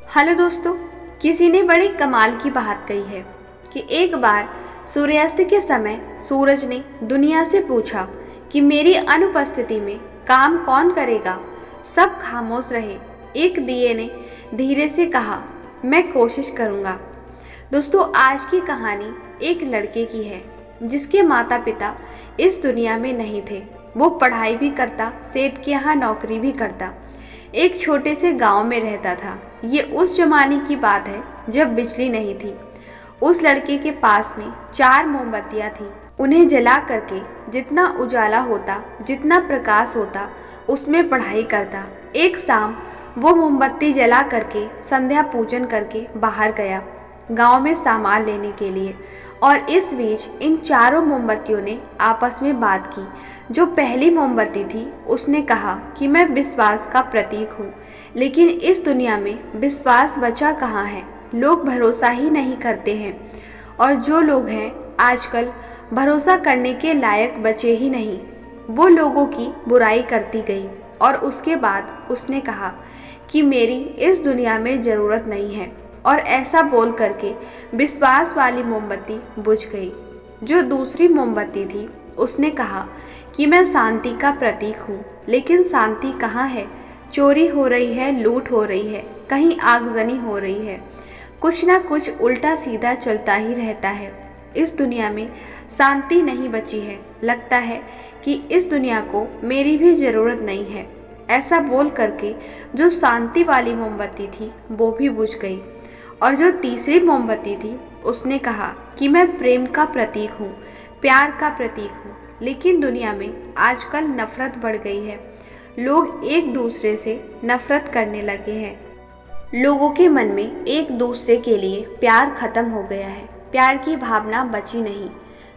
Hello दोस्तों, किसी ने बड़ी कमाल की बात कही है कि एक बार सूर्यास्त के समय सूरज ने दुनिया से पूछा कि मेरी अनुपस्थिति में काम कौन करेगा। सब खामोश रहे। एक दिए ने धीरे से कहा, मैं कोशिश करूँगा। दोस्तों, आज की कहानी एक लड़के की है जिसके माता पिता इस दुनिया में नहीं थे। वो पढ़ाई भी करता, सेठ के यहाँ नौकरी भी करता, एक छोटे से गांव में रहता था। ये उस जमाने की बात है जब बिजली नहीं थी। उस लड़के के पास में 4 मोमबत्तियां थीं। उन्हें जला करके जितना उजाला होता, जितना प्रकाश होता, उसमें पढ़ाई करता। एक शाम वो मोमबत्ती जला करके संध्या पूजन करके बाहर गया गांव में सामान लेने के लिए। और इस बीच इन चारों मोमबत्तियों ने आपस में बात की। जो पहली मोमबत्ती थी उसने कहा कि मैं विश्वास का प्रतीक हूँ, लेकिन इस दुनिया में विश्वास बचा कहाँ है। लोग भरोसा ही नहीं करते हैं, और जो लोग हैं आजकल भरोसा करने के लायक बचे ही नहीं। वो लोगों की बुराई करती गई और उसके बाद उसने कहा कि मेरी इस दुनिया में ज़रूरत नहीं है, और ऐसा बोल करके विश्वास वाली मोमबत्ती बुझ गई। जो दूसरी मोमबत्ती थी उसने कहा कि मैं शांति का प्रतीक हूँ, लेकिन शांति कहाँ है। चोरी हो रही है, लूट हो रही है, कहीं आगजनी हो रही है, कुछ ना कुछ उल्टा सीधा चलता ही रहता है। इस दुनिया में शांति नहीं बची है। लगता है कि इस दुनिया को मेरी भी ज़रूरत नहीं है। ऐसा बोल करके जो शांति वाली मोमबत्ती थी वो भी बुझ गई। और जो तीसरी मोमबत्ती थी उसने कहा कि मैं प्रेम का प्रतीक हूँ, प्यार का प्रतीक हूँ, लेकिन दुनिया में आजकल नफरत बढ़ गई है। लोग एक दूसरे से नफरत करने लगे हैं। लोगों के मन में एक दूसरे के लिए प्यार खत्म हो गया है। प्यार की भावना बची नहीं।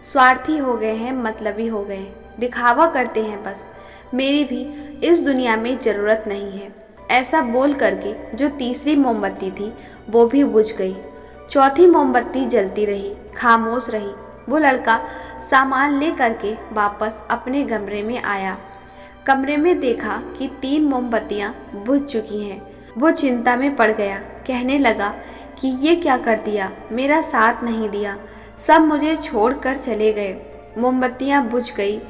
स्वार्थी हो गए हैं, मतलबी हो गए हैं, दिखावा करते हैं बस। मेरी भी इस दुनिया में ज़रूरत नहीं है। ऐसा बोल करके जो तीसरी मोमबत्ती थी वो भी बुझ गई। चौथी मोमबत्ती जलती रही, खामोश रही। वो लड़का सामान ले करके वापस अपने कमरे में आया। कमरे में देखा कि 3 मोमबत्तियां बुझ चुकी हैं। वो चिंता में पड़ गया। कहने लगा कि ये क्या कर दिया, मेरा साथ नहीं दिया, सब मुझे छोड़कर चले गए। मोमबत्तियां बुझ गई।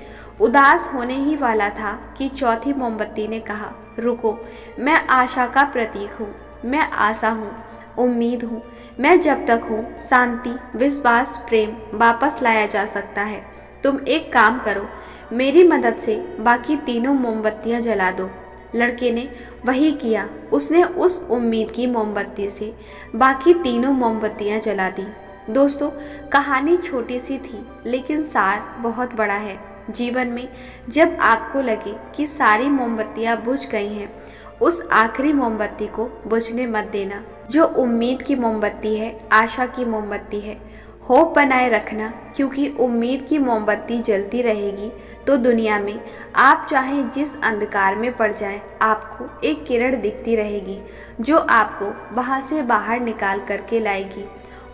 उदास होने ही वाला था कि चौथी मोमबत्ती ने कहा, रुको, मैं आशा का प्रतीक हूँ, मैं आशा हूँ, उम्मीद हूँ। मैं जब तक हूँ, शांति, विश्वास, प्रेम वापस लाया जा सकता है। तुम एक काम करो, मेरी मदद से बाकी तीनों मोमबत्तियाँ जला दो। लड़के ने वही किया। उसने उस उम्मीद की मोमबत्ती से बाकी तीनों मोमबत्तियाँ जला दी। दोस्तों, कहानी छोटी सी थी, लेकिन सार बहुत बड़ा है। जीवन में जब आपको लगे कि सारी मोमबत्तियां बुझ गई हैं, उस आखिरी मोमबत्ती को बुझने मत देना। जो उम्मीद की मोमबत्ती है, आशा की मोमबत्ती है, होप बनाए रखना, क्योंकि उम्मीद की मोमबत्ती जलती रहेगी तो दुनिया में आप चाहे जिस अंधकार में पड़ जाएं, आपको एक किरण दिखती रहेगी जो आपको वहां से बाहर निकाल करके लाएगी।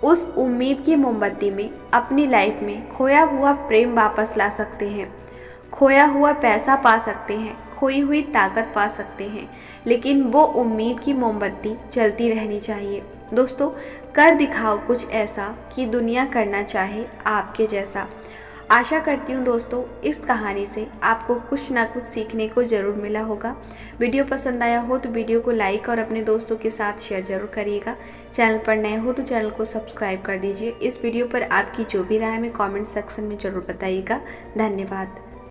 उस उम्मीद की मोमबत्ती में अपनी लाइफ में खोया हुआ प्रेम वापस ला सकते हैं, खोया हुआ पैसा पा सकते हैं, खोई हुई ताकत पा सकते हैं, लेकिन वो उम्मीद की मोमबत्ती चलती रहनी चाहिए। दोस्तों, कर दिखाओ कुछ ऐसा कि दुनिया करना चाहे आपके जैसा। आशा करती हूँ दोस्तों, इस कहानी से आपको कुछ ना कुछ सीखने को ज़रूर मिला होगा। वीडियो पसंद आया हो तो वीडियो को लाइक और अपने दोस्तों के साथ शेयर ज़रूर करिएगा। चैनल पर नए हो तो चैनल को सब्सक्राइब कर दीजिए। इस वीडियो पर आपकी जो भी राय हमें कमेंट सेक्शन में ज़रूर बताइएगा। धन्यवाद।